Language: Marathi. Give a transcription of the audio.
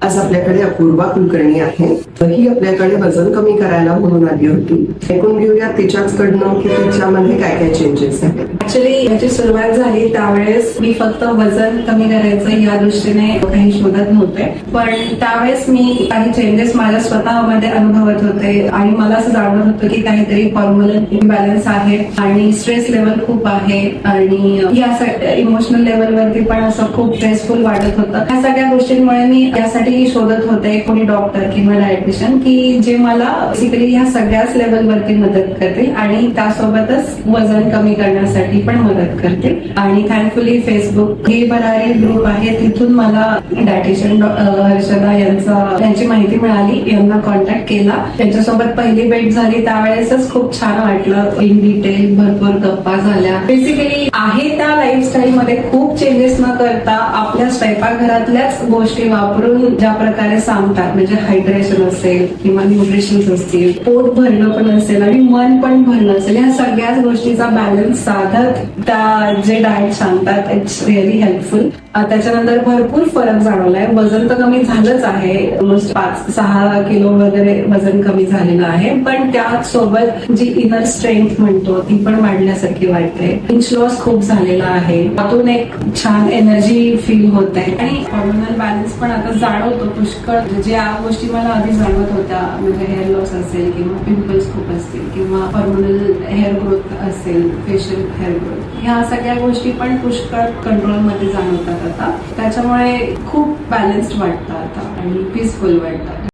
आज आपल्याकडे अपूर्वा कुलकर्णी आहे. ही आपल्याकडे वजन कमी करायला म्हणून आली होती. ऐकून घेऊया तिच्याचकडनं की तिच्यामध्ये काय काय चेंजेस आहेत. ऍक्च्युली याची सुरुवात झाली त्यावेळेस मी फक्त वजन कमी करायचं या दृष्टीने काही शोधत नव्हते, पण त्यावेळेस मी काही चेंजेस माझ्या स्वतःमध्ये अनुभवत होते आणि मला असं जाणवत होतं की काहीतरी हॉर्मोनल इम्बॅलन्स आहे आणि स्ट्रेस लेवल खूप आहे आणि या इमोशनल लेवलवरती पण असं खूप स्ट्रेसफुल वाटत होतं. या सगळ्या गोष्टींमुळे मी यासाठी शोधत होते कोणी डॉक्टर किंवा डायटिशियन की जे मला बेसिकली ह्या सगळ्याच लेवलवरती मदत करतील आणि त्यासोबतच वजन कमी करण्यासाठी पण मदत करतील. आणि थँकफुली फेसबुक हे भरारी ग्रुप आहे, तिथून मला डायटिशियन हर्षदा यांची माहिती मिळाली. यांना कॉन्टॅक्ट केला, त्यांच्यासोबत पहिली भेट झाली. त्यावेळेसच खूप छान वाटलं. इन डिटेल भरपूर गप्पा झाल्या. बेसिकली आहे त्या लाईफस्टाईल मध्ये खूप चेंजेस न करता आपल्या स्वयंपाकघरातल्याच गोष्टी वापरून ज्या प्रकारे सांगतात, म्हणजे हायड्रेशन असेल किंवा न्यूट्रिशन असतील, पोट भरणं पण असेल आणि मन पण भरणं असेल, ह्या सगळ्याच गोष्टीचा बॅलन्स साधत त्या जे डाएट सांगतात इट्स रिअली हेल्पफुल. त्याच्यानंतर भरपूर फरक जाणवलाय. वजन तर कमी झालंच आहे, ऑलमोस्ट 5-6 किलो वगैरे वजन कमी झालेलं आहे, पण त्यासोबत जी इनर स्ट्रेंथ म्हणतो ती पण वाढल्यासारखी वाटते. इंच लॉस खूप झालेला आहे, त्यातून एक छान एनर्जी फील होत आहे आणि हॉर्मोनल बॅलन्स पण आता जाणवतो पुष्कळ. ज्या गोष्टी मला आधी जाणवत होत्या, म्हणजे हेअर लॉस असेल किंवा पिंपल्स खूप असतील किंवा हॉर्मोनल हेअर ग्रोथ असेल, फेशियल हेअर ग्रोथ, ह्या सगळ्या गोष्टी पण पुष्कळ कंट्रोलमध्ये जाणवतात आता. त्याच्यामुळे खूप बॅलन्स्ड वाटतं आता आणि पीसफुल वाटतं.